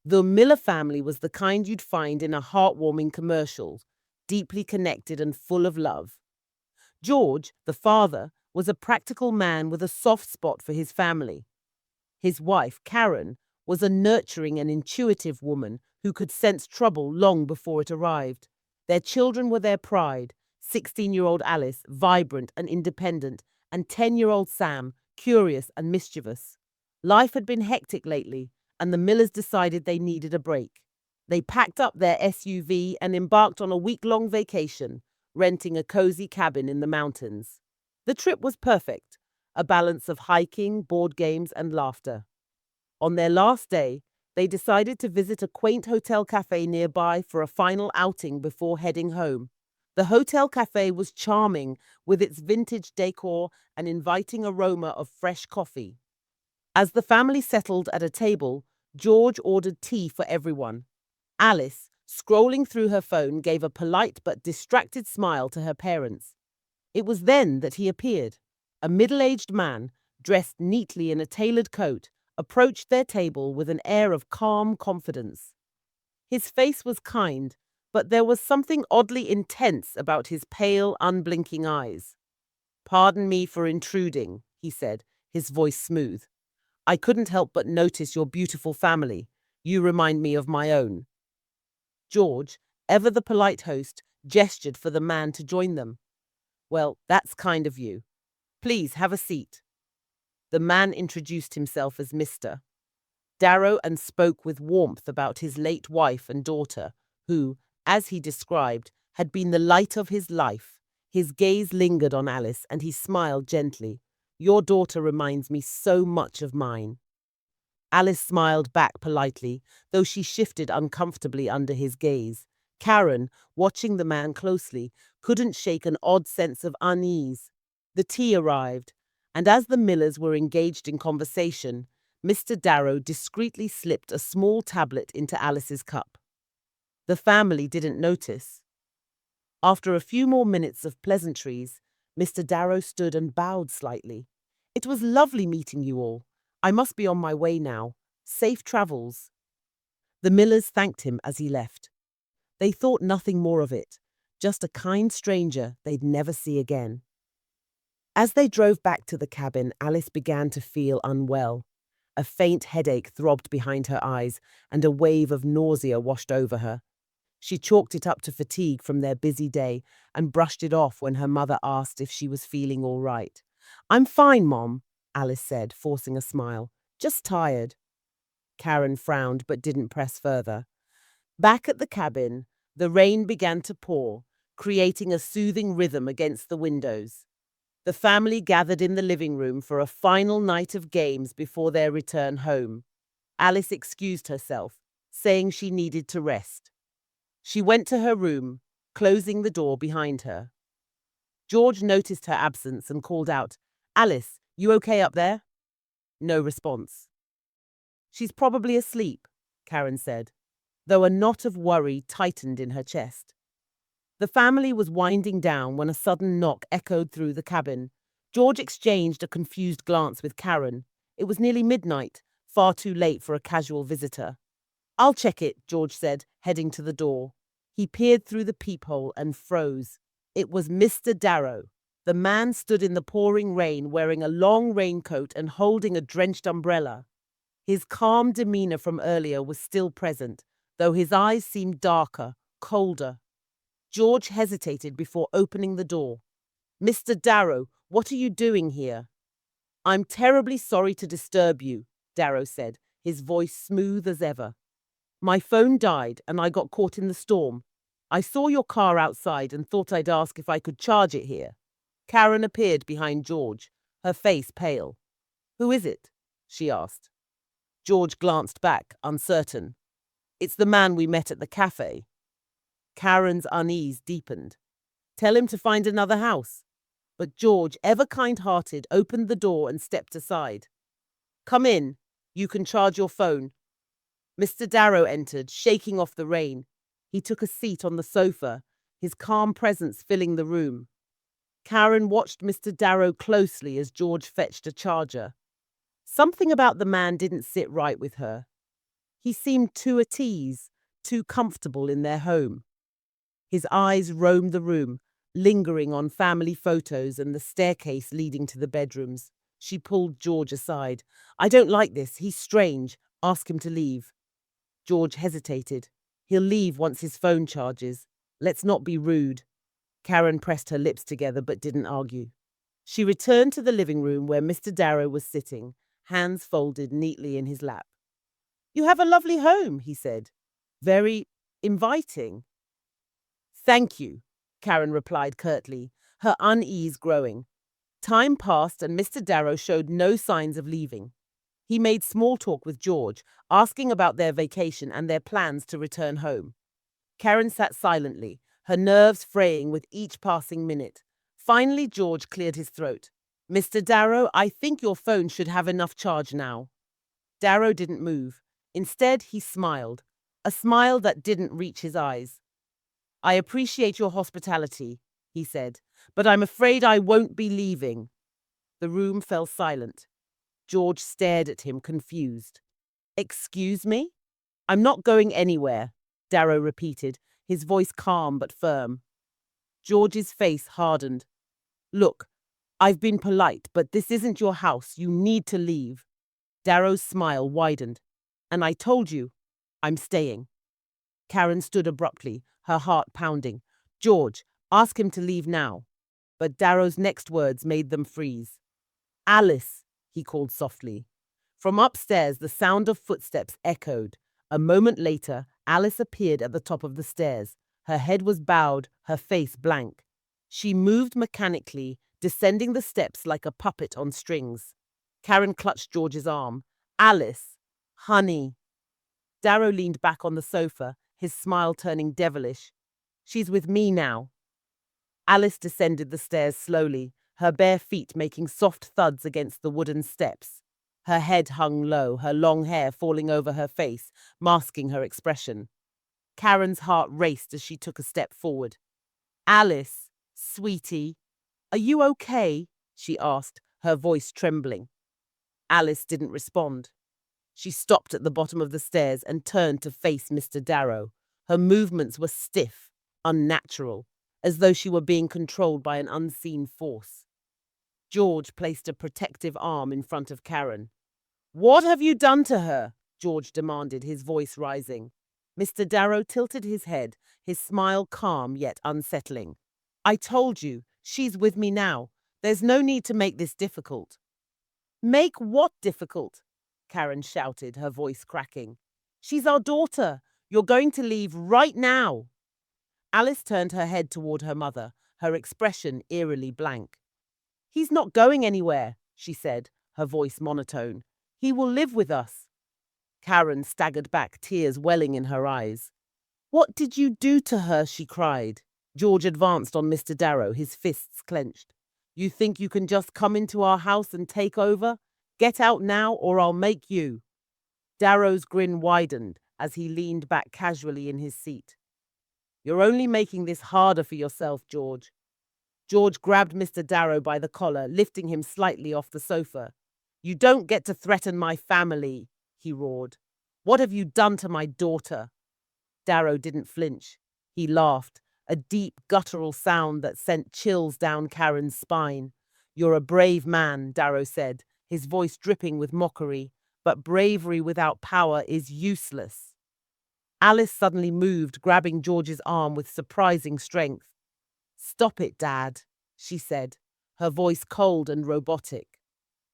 The Miller family was the kind you'd find in a heartwarming commercial, deeply connected and full of love. George, the father, was a practical man with a soft spot for his family. His wife, Karen, was a nurturing and intuitive woman who could sense trouble long before it arrived. Their children were their pride: 16-year-old Alice, vibrant and independent, and 10-year-old Sam, curious and mischievous. Life had been hectic lately, and the Millers decided they needed a break. They packed up their SUV and embarked on a week-long vacation, renting a cozy cabin in the mountains. The trip was perfect, a balance of hiking, board games, and laughter. On their last day, they decided to visit a quaint hotel cafe nearby for a final outing before heading home. The hotel cafe was charming, with its vintage decor and inviting aroma of fresh coffee. As the family settled at a table, George ordered tea for everyone. Alice, scrolling through her phone, gave a polite but distracted smile to her parents. It was then that he appeared. A middle-aged man, dressed neatly in a tailored coat, approached their table with an air of calm confidence. His face was kind, but there was something oddly intense about his pale, unblinking eyes. "Pardon me for intruding," he said, his voice smooth. "I couldn't help but notice your beautiful family. You remind me of my own." George, ever the polite host, gestured for the man to join them. "Well, that's kind of you. Please have a seat." The man introduced himself as Mr. Darrow and spoke with warmth about his late wife and daughter, who, as he described, had been the light of his life. His gaze lingered on Alice, and he smiled gently. "Your daughter reminds me so much of mine." Alice smiled back politely, though she shifted uncomfortably under his gaze. Karen, watching the man closely, couldn't shake an odd sense of unease. The tea arrived, and as the Millers were engaged in conversation, Mr. Darrow discreetly slipped a small tablet into Alice's cup. The family didn't notice. After a few more minutes of pleasantries, Mr. Darrow stood and bowed slightly. "It was lovely meeting you all. I must be on my way now. Safe travels." The Millers thanked him as he left. They thought nothing more of it, just a kind stranger they'd never see again. As they drove back to the cabin, Alice began to feel unwell. A faint headache throbbed behind her eyes, and a wave of nausea washed over her. She chalked it up to fatigue from their busy day and brushed it off when her mother asked if she was feeling all right. "I'm fine, Mom," Alice said, forcing a smile. "Just tired." Karen frowned but didn't press further. Back at the cabin, the rain began to pour, creating a soothing rhythm against the windows. The family gathered in the living room for a final night of games before their return home. Alice excused herself, saying she needed to rest. She went to her room, closing the door behind her. George noticed her absence and called out, "Alice, you okay up there?" No response. "She's probably asleep," Karen said, though a knot of worry tightened in her chest. The family was winding down when a sudden knock echoed through the cabin. George exchanged a confused glance with Karen. It was nearly midnight, far too late for a casual visitor. "I'll check it," George said, heading to the door. He peered through the peephole and froze. It was Mr. Darrow. The man stood in the pouring rain, wearing a long raincoat and holding a drenched umbrella. His calm demeanor from earlier was still present, though his eyes seemed darker, colder. George hesitated before opening the door. "Mr. Darrow, what are you doing here?" "I'm terribly sorry to disturb you," Darrow said, his voice smooth as ever. "My phone died and I got caught in the storm. I saw your car outside and thought I'd ask if I could charge it here." Karen appeared behind George, her face pale. "Who is it?" she asked. George glanced back, uncertain. "It's the man we met at the cafe." Karen's unease deepened. "Tell him to find another house." But George, ever kind-hearted, opened the door and stepped aside. "Come in. You can charge your phone." Mr. Darrow entered, shaking off the rain. He took a seat on the sofa, his calm presence filling the room. Karen watched Mr. Darrow closely as George fetched a charger. Something about the man didn't sit right with her. He seemed too at ease, too comfortable in their home. His eyes roamed the room, lingering on family photos and the staircase leading to the bedrooms. She pulled George aside. "I don't like this. He's strange. Ask him to leave." George hesitated. "He'll leave once his phone charges. Let's not be rude." Karen pressed her lips together but didn't argue. She returned to the living room where Mr. Darrow was sitting, hands folded neatly in his lap. "You have a lovely home," he said. "Very inviting." "Thank you," Karen replied curtly, her unease growing. Time passed and Mr. Darrow showed no signs of leaving. He made small talk with George, asking about their vacation and their plans to return home. Karen sat silently, her nerves fraying with each passing minute. Finally, George cleared his throat. "Mr. Darrow, I think your phone should have enough charge now." Darrow didn't move. Instead, he smiled, a smile that didn't reach his eyes. "I appreciate your hospitality," he said, "but I'm afraid I won't be leaving." The room fell silent. George stared at him, confused. "Excuse me?" "I'm not going anywhere," Darrow repeated, his voice calm but firm. George's face hardened. "Look, I've been polite, but this isn't your house. You need to leave." Darrow's smile widened. "And I told you, I'm staying." Karen stood abruptly, her heart pounding. "George, ask him to leave now." But Darrow's next words made them freeze. "Alice," he called softly. From upstairs, the sound of footsteps echoed. A moment later, Alice appeared at the top of the stairs. Her head was bowed, her face blank. She moved mechanically, descending the steps like a puppet on strings. Karen clutched George's arm. "Alice! Honey!" Darrow leaned back on the sofa, his smile turning devilish. "She's with me now." Alice descended the stairs slowly, her bare feet making soft thuds against the wooden steps. Her head hung low, her long hair falling over her face, masking her expression. Karen's heart raced as she took a step forward. "Alice, sweetie, are you okay?" she asked, her voice trembling. Alice didn't respond. She stopped at the bottom of the stairs and turned to face Mr. Darrow. Her movements were stiff, unnatural, as though she were being controlled by an unseen force. George placed a protective arm in front of Karen. "What have you done to her?" George demanded, his voice rising. Mr. Darrow tilted his head, his smile calm yet unsettling. "I told you, she's with me now. There's no need to make this difficult." "Make what difficult?" Karen shouted, her voice cracking. "She's our daughter. You're going to leave right now." Alice turned her head toward her mother, her expression eerily blank. "He's not going anywhere," she said, her voice monotone. "He will live with us." Karen staggered back, tears welling in her eyes. "What did you do to her?" she cried. George advanced on Mr. Darrow, his fists clenched. "You think you can just come into our house and take over? Get out now or I'll make you." Darrow's grin widened as he leaned back casually in his seat. "You're only making this harder for yourself, George." George grabbed Mr. Darrow by the collar, lifting him slightly off the sofa. "You don't get to threaten my family," he roared. "What have you done to my daughter?" Darrow didn't flinch. He laughed, a deep, guttural sound that sent chills down Karen's spine. "You're a brave man," Darrow said, his voice dripping with mockery, "but bravery without power is useless." Alice suddenly moved, grabbing George's arm with surprising strength. "Stop it, Dad," she said, her voice cold and robotic.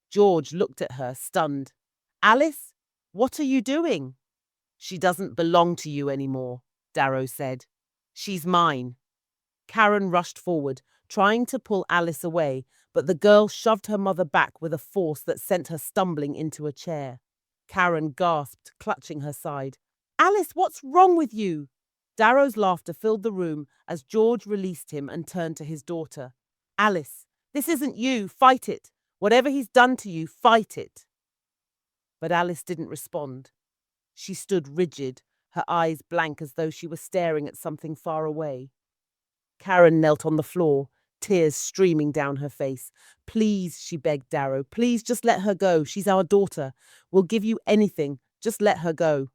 George looked at her, stunned. "Alice, what are you doing?" "She doesn't belong to you anymore," Darrow said. "She's mine." Karen rushed forward, trying to pull Alice away, but the girl shoved her mother back with a force that sent her stumbling into a chair. Karen gasped, clutching her side. "Alice, what's wrong with you?" Darrow's laughter filled the room as George released him and turned to his daughter. "Alice, this isn't you. Fight it. Whatever he's done to you, fight it." But Alice didn't respond. She stood rigid, her eyes blank as though she were staring at something far away. Karen knelt on the floor, tears streaming down her face. "Please," she begged Darrow, "please just let her go. She's our daughter. We'll give you anything. Just let her go."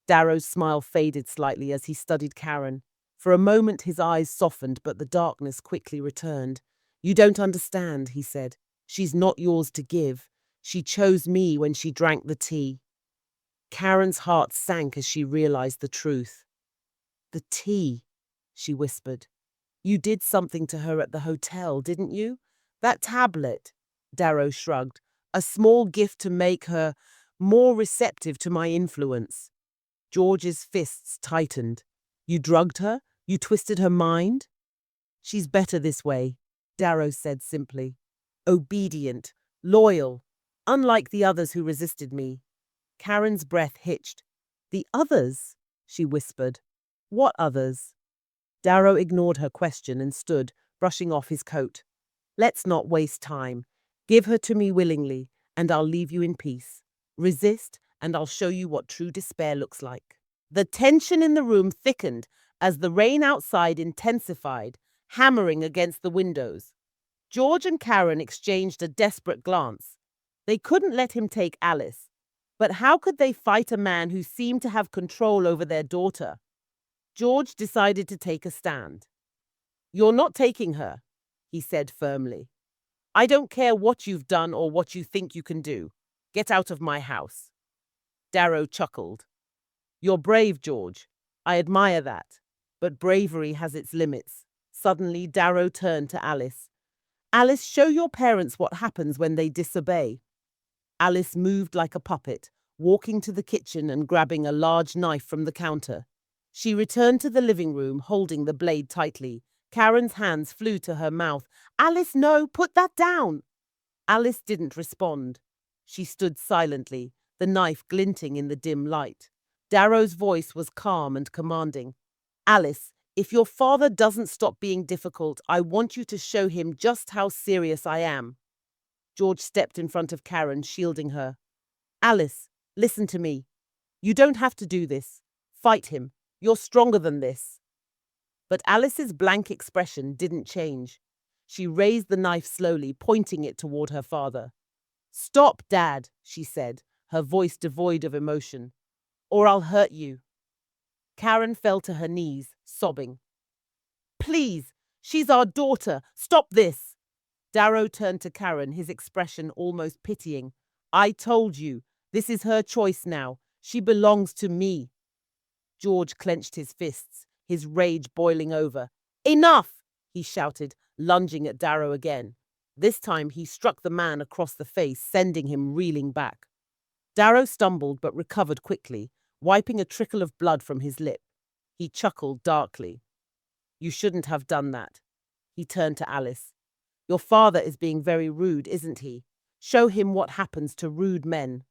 Darrow's smile faded slightly as he studied Karen. For a moment his eyes softened, but the darkness quickly returned. "You don't understand," he said. "She's not yours to give. She chose me when she drank the tea." Karen's heart sank as she realized the truth. "The tea," she whispered. "You did something to her at the hotel, didn't you? That tablet." Darrow shrugged. "A small gift to make her more receptive to my influence." George's fists tightened. "You drugged her? You twisted her mind?" "She's better this way," Darrow said simply. "Obedient, loyal, unlike the others who resisted me." Karen's breath hitched. "The others?" she whispered. "What others?" Darrow ignored her question and stood, brushing off his coat. "Let's not waste time. Give her to me willingly, and I'll leave you in peace. Resist, and I'll show you what true despair looks like." The tension in the room thickened as the rain outside intensified, hammering against the windows. George and Karen exchanged a desperate glance. They couldn't let him take Alice. But how could they fight a man who seemed to have control over their daughter? George decided to take a stand. "You're not taking her," he said firmly. "I don't care what you've done or what you think you can do. Get out of my house." Darrow chuckled. "You're brave, George. I admire that. But bravery has its limits." Suddenly, Darrow turned to Alice. "Alice, show your parents what happens when they disobey." Alice moved like a puppet, walking to the kitchen and grabbing a large knife from the counter. She returned to the living room, holding the blade tightly. Karen's hands flew to her mouth. "Alice, no, put that down!" Alice didn't respond. She stood silently, the knife glinting in the dim light. Darrow's voice was calm and commanding. "Alice, if your father doesn't stop being difficult, I want you to show him just how serious I am." George stepped in front of Karen, shielding her. "Alice, listen to me. You don't have to do this. Fight him. You're stronger than this." But Alice's blank expression didn't change. She raised the knife slowly, pointing it toward her father. "Stop, Dad," she said, her voice devoid of emotion, "or I'll hurt you." Karen fell to her knees, sobbing. "Please, she's our daughter. Stop this." Darrow turned to Karen, his expression almost pitying. "I told you, this is her choice now. She belongs to me." George clenched his fists, his rage boiling over. "Enough!" he shouted, lunging at Darrow again. This time he struck the man across the face, sending him reeling back. Darrow stumbled but recovered quickly, wiping a trickle of blood from his lip. He chuckled darkly. "You shouldn't have done that." He turned to Alice. "Your father is being very rude, isn't he? Show him what happens to rude men."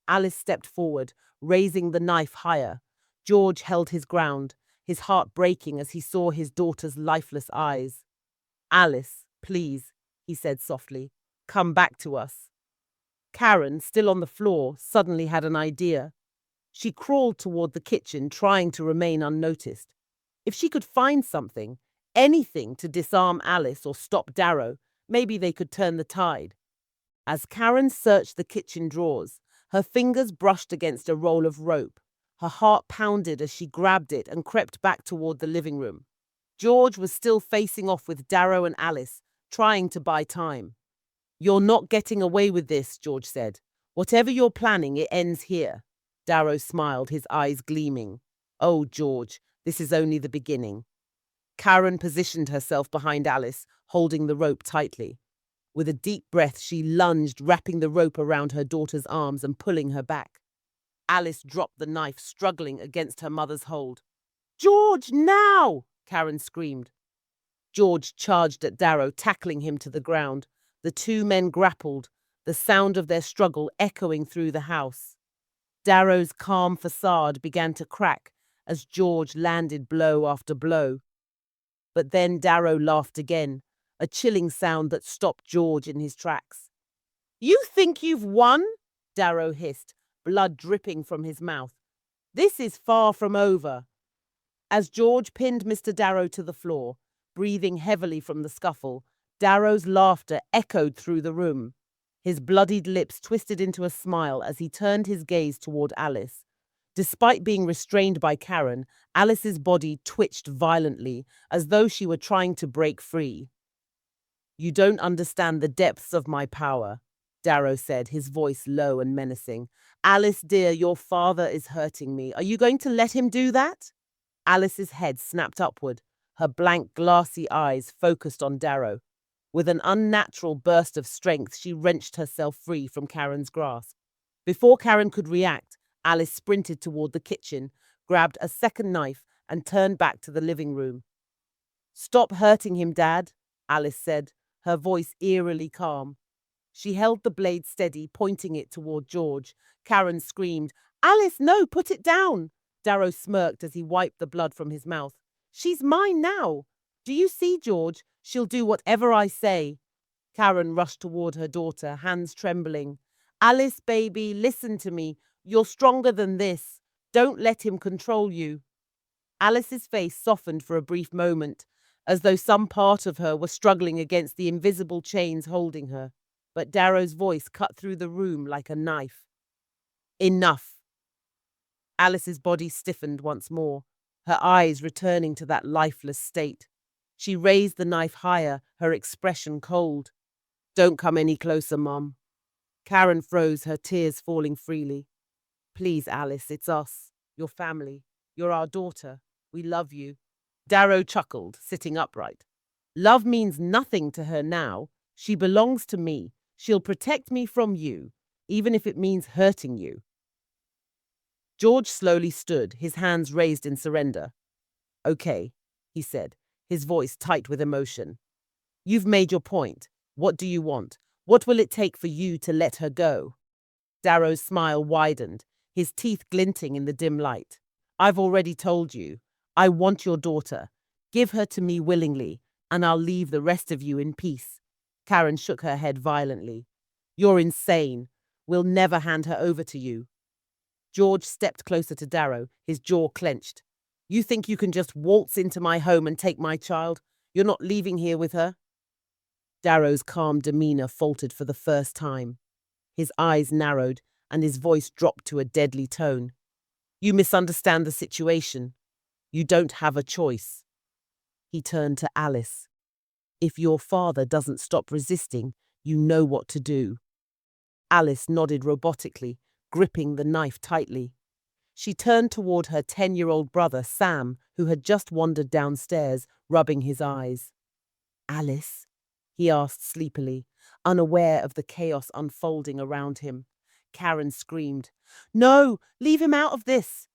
Alice stepped forward, raising the knife higher. George held his ground, his heart breaking as he saw his daughter's lifeless eyes. "Alice, please," he said softly, "come back to us." Karen, still on the floor, suddenly had an idea. She crawled toward the kitchen, trying to remain unnoticed. If she could find something, anything to disarm Alice or stop Darrow, maybe they could turn the tide. As Karen searched the kitchen drawers, her fingers brushed against a roll of rope. Her heart pounded as she grabbed it and crept back toward the living room. George was still facing off with Darrow and Alice, trying to buy time. "You're not getting away with this," George said. "Whatever you're planning, it ends here." Darrow smiled, his eyes gleaming. "Oh, George, this is only the beginning." Karen positioned herself behind Alice, holding the rope tightly. With a deep breath, she lunged, wrapping the rope around her daughter's arms and pulling her back. Alice dropped the knife, struggling against her mother's hold. "George, now!" Karen screamed. George charged at Darrow, tackling him to the ground. The two men grappled, the sound of their struggle echoing through the house. Darrow's calm facade began to crack as George landed blow after blow. But then Darrow laughed again, a chilling sound that stopped George in his tracks. "You think you've won?" Darrow hissed, blood dripping from his mouth. "This is far from over." As George pinned Mr. Darrow to the floor, breathing heavily from the scuffle, Darrow's laughter echoed through the room. His bloodied lips twisted into a smile as he turned his gaze toward Alice. Despite being restrained by Karen, Alice's body twitched violently, as though she were trying to break free. "You don't understand the depths of my power," Darrow said, his voice low and menacing. "Alice, dear, your father is hurting me. Are you going to let him do that?" Alice's head snapped upward, her blank, glassy eyes focused on Darrow. With an unnatural burst of strength, she wrenched herself free from Karen's grasp. Before Karen could react, Alice sprinted toward the kitchen, grabbed a second knife, and turned back to the living room. "Stop hurting him, Dad," Alice said, her voice eerily calm. She held the blade steady, pointing it toward George. Karen screamed, "Alice, no, put it down!" Darrow smirked as he wiped the blood from his mouth. "She's mine now. Do you see, George? She'll do whatever I say." Karen rushed toward her daughter, hands trembling. "Alice, baby, listen to me. You're stronger than this. Don't let him control you." Alice's face softened for a brief moment, as though some part of her were struggling against the invisible chains holding her. But Darrow's voice cut through the room like a knife. "Enough." Alice's body stiffened once more, her eyes returning to that lifeless state. She raised the knife higher, her expression cold. "Don't come any closer, Mom." Karen froze, her tears falling freely. "Please, Alice, it's us, your family. You're our daughter. We love you." Darrow chuckled, sitting upright. "Love means nothing to her now. She belongs to me. She'll protect me from you, even if it means hurting you." George slowly stood, his hands raised in surrender. "Okay," he said, his voice tight with emotion. "You've made your point. What do you want? What will it take for you to let her go?" Darrow's smile widened, his teeth glinting in the dim light. "I've already told you. I want your daughter. Give her to me willingly, and I'll leave the rest of you in peace." Karen shook her head violently. "You're insane. We'll never hand her over to you." George stepped closer to Darrow, his jaw clenched. "You think you can just waltz into my home and take my child? You're not leaving here with her?" Darrow's calm demeanor faltered for the first time. His eyes narrowed, and his voice dropped to a deadly tone. "You misunderstand the situation. You don't have a choice." He turned to Alice. "If your father doesn't stop resisting, you know what to do." Alice nodded robotically, gripping the knife tightly. She turned toward her 10-year-old brother, Sam, who had just wandered downstairs, rubbing his eyes. "Alice?" he asked sleepily, unaware of the chaos unfolding around him. Karen screamed, "No, leave him out of this."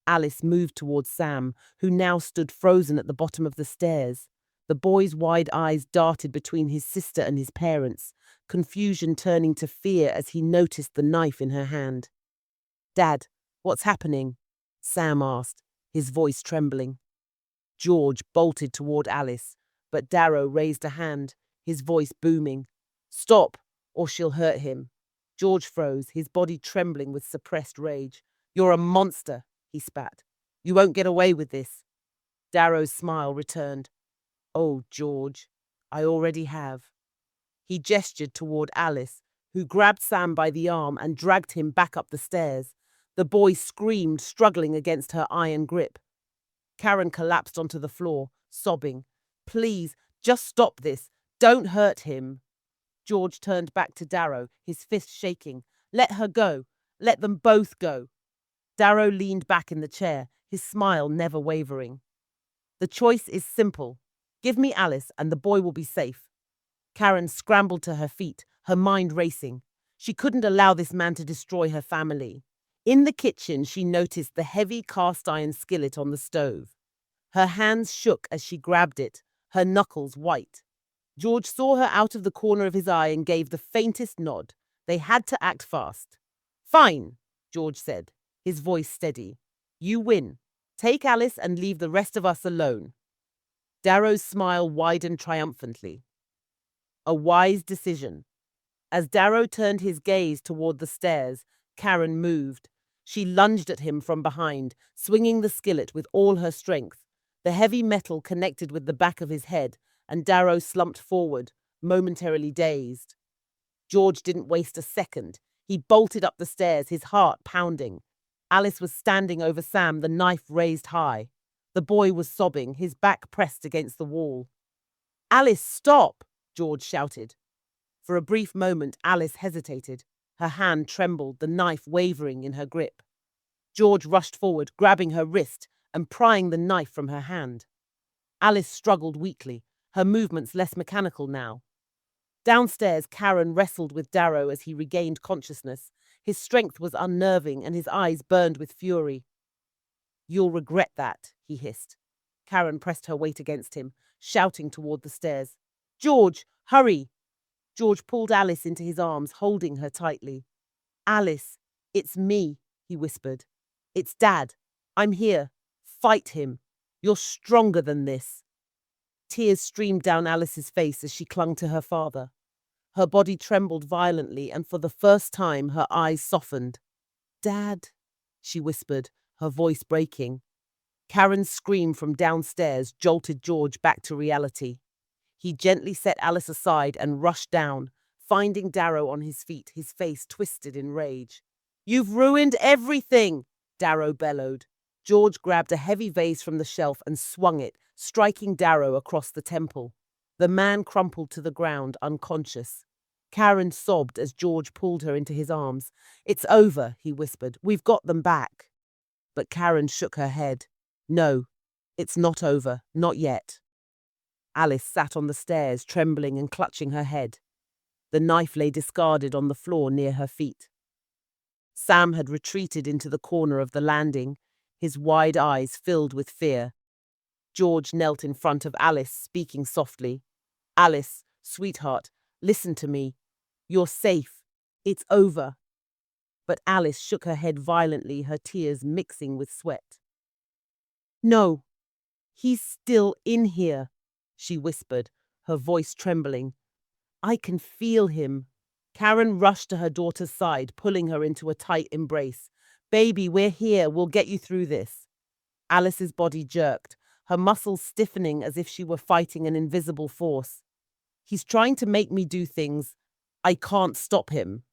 Alice moved towards Sam, who now stood frozen at the bottom of the stairs. The boy's wide eyes darted between his sister and his parents, confusion turning to fear as he noticed the knife in her hand. "Dad, what's happening?" Sam asked, his voice trembling. George bolted toward Alice, but Darrow raised a hand, his voice booming. "Stop, or she'll hurt him." George froze, his body trembling with suppressed rage. "You're a monster," he spat. "You won't get away with this." Darrow's smile returned. "Oh, George, I already have." He gestured toward Alice, who grabbed Sam by the arm and dragged him back up the stairs. The boy screamed, struggling against her iron grip. Karen collapsed onto the floor, sobbing. "Please, just stop this. Don't hurt him." George turned back to Darrow, his fist shaking. "Let her go. Let them both go." Darrow leaned back in the chair, his smile never wavering. "The choice is simple. Give me Alice and the boy will be safe." Karen scrambled to her feet, her mind racing. She couldn't allow this man to destroy her family. In the kitchen, she noticed the heavy cast-iron skillet on the stove. Her hands shook as she grabbed it, her knuckles white. George saw her out of the corner of his eye and gave the faintest nod. They had to act fast. "Fine," George said, his voice steady. "You win. Take Alice and leave the rest of us alone." Darrow's smile widened triumphantly. A wise decision. As Darrow turned his gaze toward the stairs, Karen moved. She lunged at him from behind, swinging the skillet with all her strength. The heavy metal connected with the back of his head, and Darrow slumped forward, momentarily dazed. George didn't waste a second. He bolted up the stairs, his heart pounding. Alice was standing over Sam, the knife raised high. The boy was sobbing, his back pressed against the wall. "Alice, stop!" George shouted. For a brief moment, Alice hesitated. Her hand trembled, the knife wavering in her grip. George rushed forward, grabbing her wrist and prying the knife from her hand. Alice struggled weakly, her movements less mechanical now. Downstairs, Karen wrestled with Darrow as he regained consciousness. His strength was unnerving and his eyes burned with fury. "You'll regret that," he hissed. Karen pressed her weight against him, shouting toward the stairs. "George, hurry!" George pulled Alice into his arms, holding her tightly. "Alice, it's me," he whispered. "It's Dad. I'm here. Fight him. You're stronger than this." Tears streamed down Alice's face as she clung to her father. Her body trembled violently, and for the first time her eyes softened. "Dad," she whispered, her voice breaking. Karen's scream from downstairs jolted George back to reality. He gently set Alice aside and rushed down, finding Darrow on his feet, his face twisted in rage. "You've ruined everything!" Darrow bellowed. George grabbed a heavy vase from the shelf and swung it, striking Darrow across the temple. The man crumpled to the ground, unconscious. Karen sobbed as George pulled her into his arms. "It's over," he whispered. "We've got them back." But Karen shook her head. "No, it's not over. Not yet." Alice sat on the stairs, trembling and clutching her head. The knife lay discarded on the floor near her feet. Sam had retreated into the corner of the landing, his wide eyes filled with fear. George knelt in front of Alice, speaking softly. "Alice, sweetheart, listen to me. You're safe. It's over." But Alice shook her head violently, her tears mixing with sweat. "No, he's still in here," she whispered, her voice trembling. "I can feel him." Karen rushed to her daughter's side, pulling her into a tight embrace. "Baby, we're here. We'll get you through this." Alice's body jerked, her muscles stiffening as if she were fighting an invisible force. "He's trying to make me do things. I can't stop him."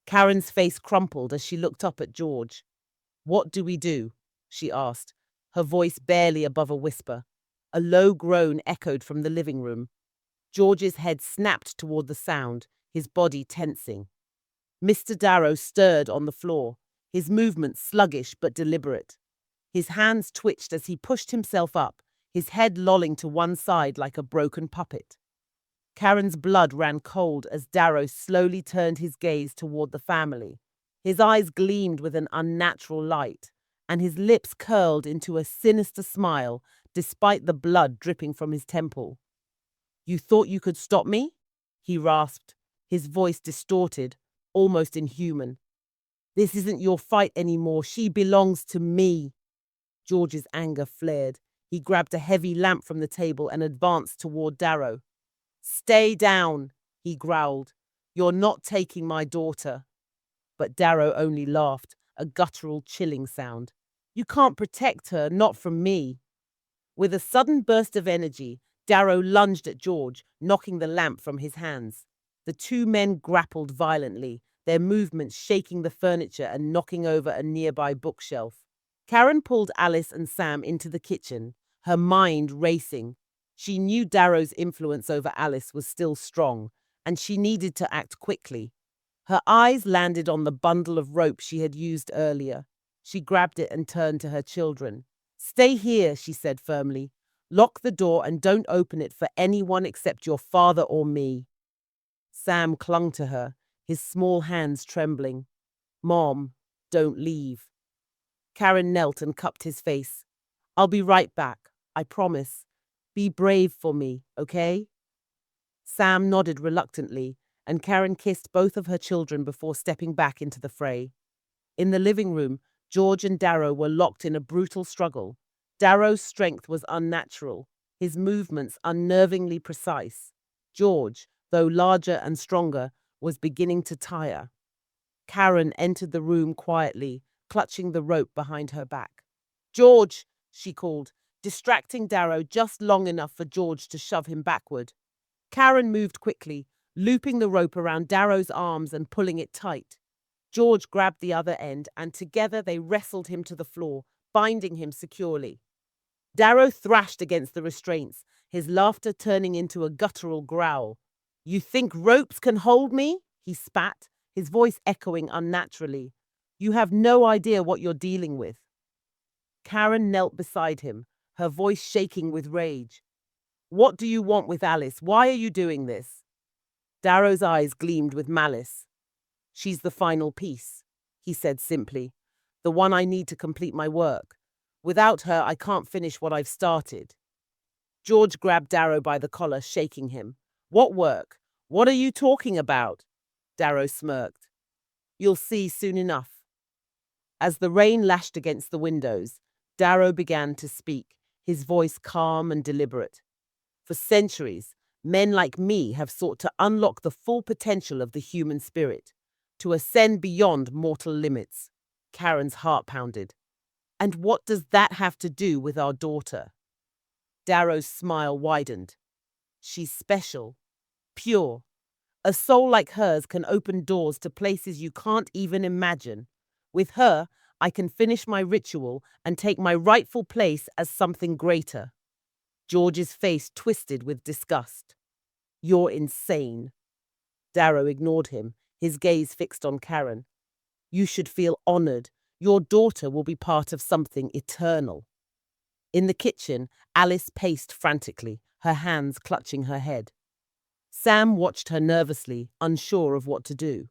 Karen's face crumpled as she looked up at George. "What do we do?" she asked, her voice barely above a whisper. A low groan echoed from the living room. George's head snapped toward the sound, his body tensing. Mr. Darrow stirred on the floor, his movements sluggish but deliberate. His hands twitched as he pushed himself up, his head lolling to one side like a broken puppet. Karen's blood ran cold as Darrow slowly turned his gaze toward the family. His eyes gleamed with an unnatural light, and his lips curled into a sinister smile despite the blood dripping from his temple. "You thought you could stop me?" he rasped, his voice distorted, almost inhuman. "This isn't your fight anymore. She belongs to me." George's anger flared. He grabbed a heavy lamp from the table and advanced toward Darrow. "Stay down," he growled. "You're not taking my daughter." But Darrow only laughed, a guttural, chilling sound. "You can't protect her, not from me." With a sudden burst of energy, Darrow lunged at George, knocking the lamp from his hands. The two men grappled violently, their movements shaking the furniture and knocking over a nearby bookshelf. Karen pulled Alice and Sam into the kitchen, her mind racing. She knew Darrow's influence over Alice was still strong, and she needed to act quickly. Her eyes landed on the bundle of rope she had used earlier. She grabbed it and turned to her children. "Stay here," she said firmly. "Lock the door and don't open it for anyone except your father or me." Sam clung to her, his small hands trembling. "Mom, don't leave." Karen knelt and cupped his face. "I'll be right back, I promise. Be brave for me, okay?" Sam nodded reluctantly, and Karen kissed both of her children before stepping back into the fray. In the living room, George and Darrow were locked in a brutal struggle. Darrow's strength was unnatural, his movements unnervingly precise. George, though larger and stronger, was beginning to tire. Karen entered the room quietly, clutching the rope behind her back. "George," she called, distracting Darrow just long enough for George to shove him backward. Karen moved quickly, looping the rope around Darrow's arms and pulling it tight. George grabbed the other end, and together they wrestled him to the floor, binding him securely. Darrow thrashed against the restraints, his laughter turning into a guttural growl. "You think ropes can hold me?" he spat, his voice echoing unnaturally. "You have no idea what you're dealing with." Karen knelt beside him, her voice shaking with rage. "What do you want with Alice? Why are you doing this?" Darrow's eyes gleamed with malice. "She's the final piece," he said simply. "The one I need to complete my work. Without her, I can't finish what I've started." George grabbed Darrow by the collar, shaking him. "What work? What are you talking about?" Darrow smirked. "You'll see soon enough." As the rain lashed against the windows, Darrow began to speak, his voice calm and deliberate. "For centuries, men like me have sought to unlock the full potential of the human spirit, to ascend beyond mortal limits." Karen's heart pounded. "And what does that have to do with our daughter?" Darrow's smile widened. "She's special, pure. A soul like hers can open doors to places you can't even imagine. With her, I can finish my ritual and take my rightful place as something greater." George's face twisted with disgust. "You're insane." Darrow ignored him, his gaze fixed on Karen. "You should feel honored. Your daughter will be part of something eternal." In the kitchen, Alice paced frantically, her hands clutching her head. Sam watched her nervously, unsure of what to do.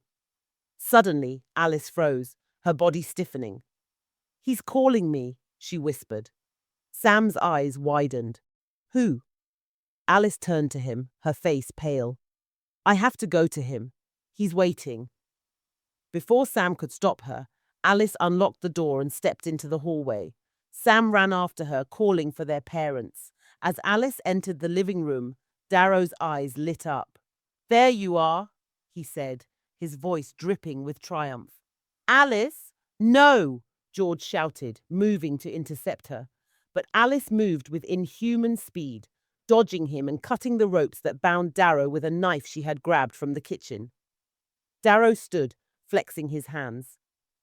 Suddenly, Alice froze, her body stiffening. "He's calling me," she whispered. Sam's eyes widened. "Who?" Alice turned to him, her face pale. "I have to go to him. He's waiting." Before Sam could stop her, Alice unlocked the door and stepped into the hallway. Sam ran after her, calling for their parents. As Alice entered the living room, Darrow's eyes lit up. "There you are," he said, his voice dripping with triumph. "Alice? No!" George shouted, moving to intercept her. But Alice moved with inhuman speed, dodging him and cutting the ropes that bound Darrow with a knife she had grabbed from the kitchen. Darrow stood, flexing his hands.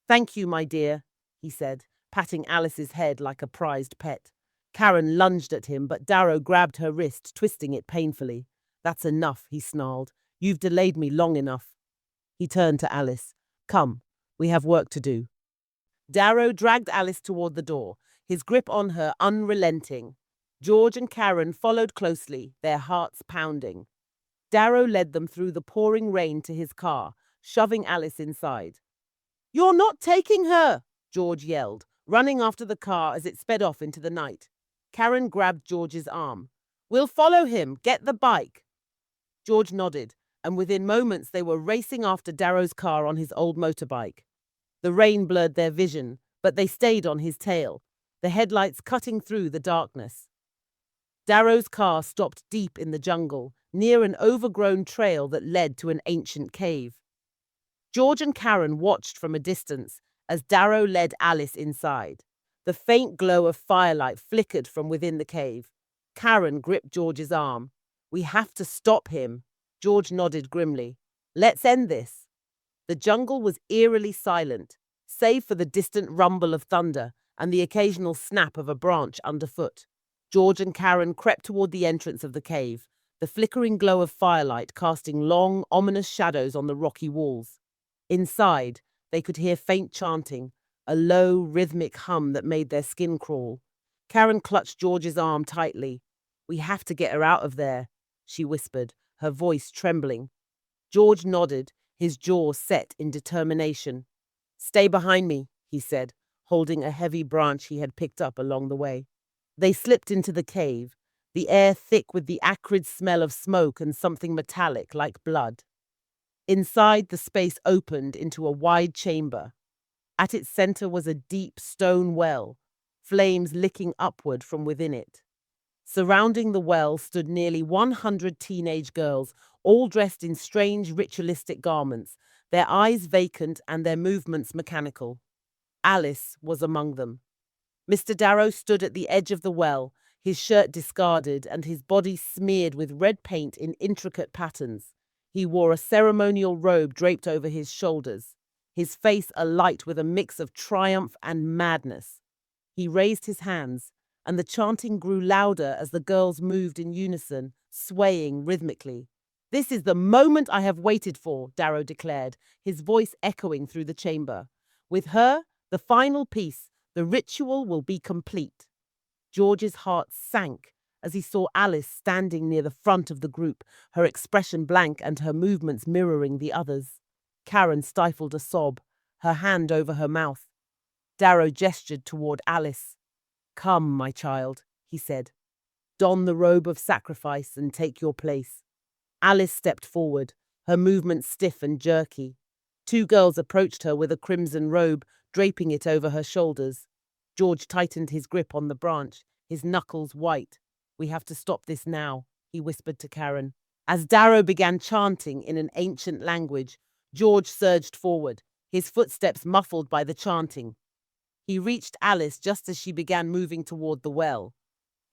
"Thank you, my dear," he said, patting Alice's head like a prized pet. Karen lunged at him, but Darrow grabbed her wrist, twisting it painfully. "That's enough," he snarled. "You've delayed me long enough." He turned to Alice. "Come, we have work to do." Darrow dragged Alice toward the door, his grip on her unrelenting. George and Karen followed closely, their hearts pounding. Darrow led them through the pouring rain to his car, shoving Alice inside. "You're not taking her!" George yelled, running after the car as it sped off into the night. Karen grabbed George's arm. "We'll follow him. Get the bike." George nodded, and within moments they were racing after Darrow's car on his old motorbike. The rain blurred their vision, but they stayed on his tail, the headlights cutting through the darkness. Darrow's car stopped deep in the jungle, near an overgrown trail that led to an ancient cave. George and Karen watched from a distance as Darrow led Alice inside. The faint glow of firelight flickered from within the cave. Karen gripped George's arm. "We have to stop him." George nodded grimly. "Let's end this." The jungle was eerily silent, save for the distant rumble of thunder and the occasional snap of a branch underfoot. George and Karen crept toward the entrance of the cave, the flickering glow of firelight casting long, ominous shadows on the rocky walls. Inside, they could hear faint chanting, a low, rhythmic hum that made their skin crawl. Karen clutched George's arm tightly. "We have to get her out of there," she whispered, her voice trembling. George nodded, his jaw set in determination. "Stay behind me," he said, holding a heavy branch he had picked up along the way. They slipped into the cave, the air thick with the acrid smell of smoke and something metallic like blood. Inside, the space opened into a wide chamber. At its center was a deep stone well, flames licking upward from within it. Surrounding the well stood nearly 100 teenage girls, all dressed in strange ritualistic garments, their eyes vacant and their movements mechanical. Alice was among them. Mr. Darrow stood at the edge of the well, his shirt discarded and his body smeared with red paint in intricate patterns. He wore a ceremonial robe draped over his shoulders. his face alight with a mix of triumph and madness. He raised his hands, and the chanting grew louder as the girls moved in unison, swaying rhythmically. "This is the moment I have waited for," Darrow declared, his voice echoing through the chamber. "With her, the final piece, the ritual will be complete." George's heart sank as he saw Alice standing near the front of the group, her expression blank and her movements mirroring the others. Karen stifled a sob, her hand over her mouth. Darrow gestured toward Alice. "Come, my child," he said. "Don the robe of sacrifice and take your place." Alice stepped forward, her movements stiff and jerky. Two girls approached her with a crimson robe, draping it over her shoulders. George tightened his grip on the branch, his knuckles white. "We have to stop this now," he whispered to Karen. As Darrow began chanting in an ancient language, George surged forward, his footsteps muffled by the chanting. He reached Alice just as she began moving toward the well.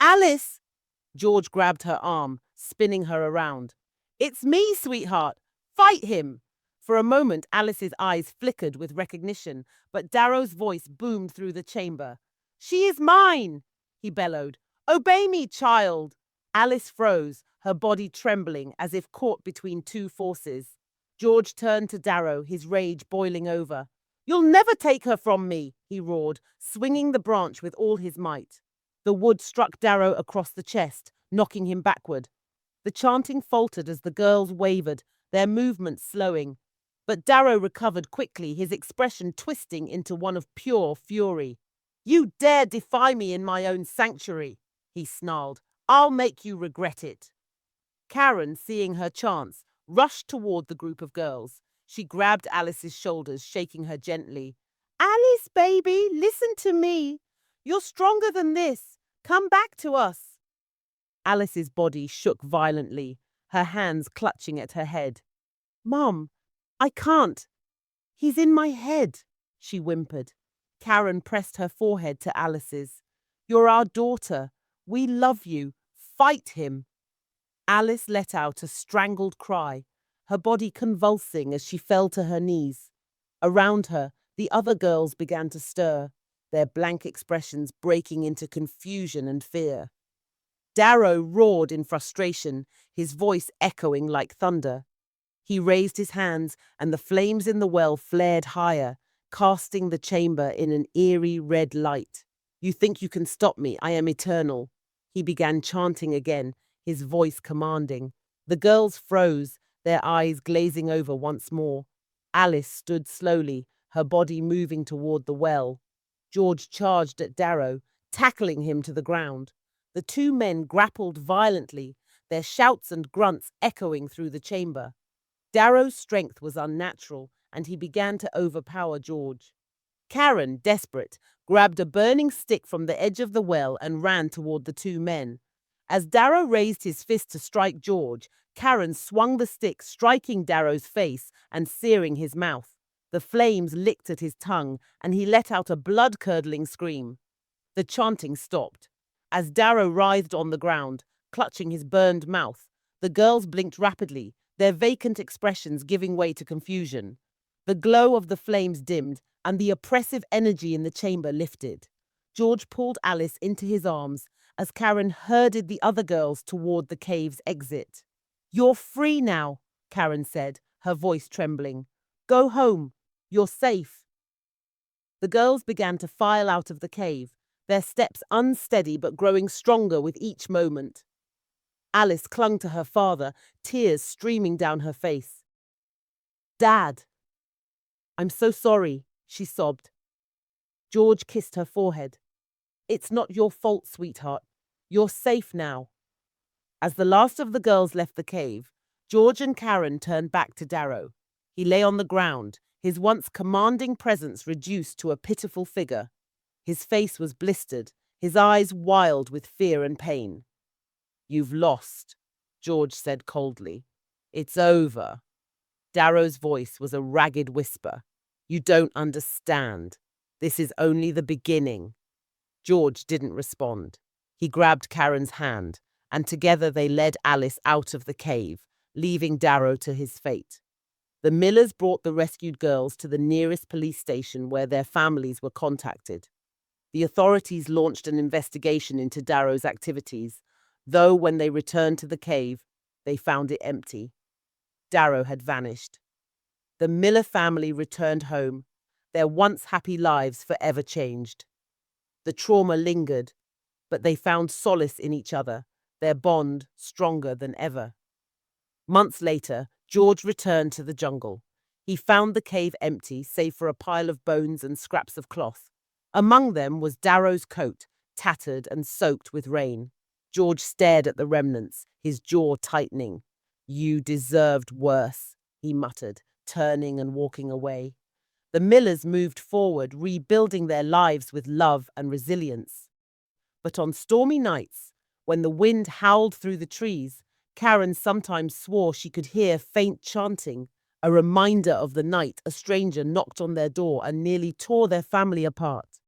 "Alice!" George grabbed her arm, spinning her around. "It's me, sweetheart! Fight him!" For a moment, Alice's eyes flickered with recognition, but Darrow's voice boomed through the chamber. "She is mine!" he bellowed. "Obey me, child!" Alice froze, her body trembling as if caught between two forces. George turned to Darrow, his rage boiling over. "You'll never take her from me!" he roared, swinging the branch with all his might. The wood struck Darrow across the chest, knocking him backward. The chanting faltered as the girls wavered, their movements slowing. But Darrow recovered quickly, his expression twisting into one of pure fury. "You dare defy me in my own sanctuary," he snarled. "I'll make you regret it." Karen, seeing her chance, rushed toward the group of girls. She grabbed Alice's shoulders, shaking her gently. "Alice, baby, listen to me. You're stronger than this. Come back to us." Alice's body shook violently, her hands clutching at her head. "Mom, I can't. He's in my head," she whimpered. Karen pressed her forehead to Alice's. "You're our daughter. We love you. Fight him." Alice let out a strangled cry, her body convulsing as she fell to her knees. Around her, the other girls began to stir, their blank expressions breaking into confusion and fear. Darrow roared in frustration, his voice echoing like thunder. He raised his hands, and the flames in the well flared higher, casting the chamber in an eerie red light. "You think you can stop me? I am eternal." He began chanting again, his voice commanding. The girls froze, their eyes glazing over once more. Alice stood slowly, her body moving toward the well. George charged at Darrow, tackling him to the ground. The two men grappled violently, their shouts and grunts echoing through the chamber. Darrow's strength was unnatural, and he began to overpower George. Karen, desperate, grabbed a burning stick from the edge of the well and ran toward the two men. As Darrow raised his fist to strike George, Karen swung the stick, striking Darrow's face and searing his mouth. The flames licked at his tongue, and he let out a blood-curdling scream. The chanting stopped. As Darrow writhed on the ground, clutching his burned mouth, the girls blinked rapidly, their vacant expressions giving way to confusion. The glow of the flames dimmed, and the oppressive energy in the chamber lifted. George pulled Alice into his arms as Karen herded the other girls toward the cave's exit. "You're free now," Karen said, her voice trembling. "Go home. You're safe." The girls began to file out of the cave, their steps unsteady but growing stronger with each moment. Alice clung to her father, tears streaming down her face. "Dad." "I'm so sorry," she sobbed. George kissed her forehead. "It's not your fault, sweetheart. You're safe now." As the last of the girls left the cave, George and Karen turned back to Darrow. He lay on the ground, his once commanding presence reduced to a pitiful figure. His face was blistered, his eyes wild with fear and pain. "You've lost," George said coldly. "It's over." Darrow's voice was a ragged whisper. "You don't understand. This is only the beginning." George didn't respond. He grabbed Karen's hand, and together they led Alice out of the cave, leaving Darrow to his fate. The Millers brought the rescued girls to the nearest police station where their families were contacted. The authorities launched an investigation into Darrow's activities, though when they returned to the cave, they found it empty. Darrow had vanished. The Miller family returned home, their once happy lives forever changed. The trauma lingered, but they found solace in each other, their bond stronger than ever. Months later, George returned to the jungle. He found the cave empty, save for a pile of bones and scraps of cloth. Among them was Darrow's coat, tattered and soaked with rain. George stared at the remnants, his jaw tightening. "You deserved worse," he muttered, turning and walking away. The Millers moved forward, rebuilding their lives with love and resilience. But on stormy nights, when the wind howled through the trees, Karen sometimes swore she could hear faint chanting, a reminder of the night a stranger knocked on their door and nearly tore their family apart.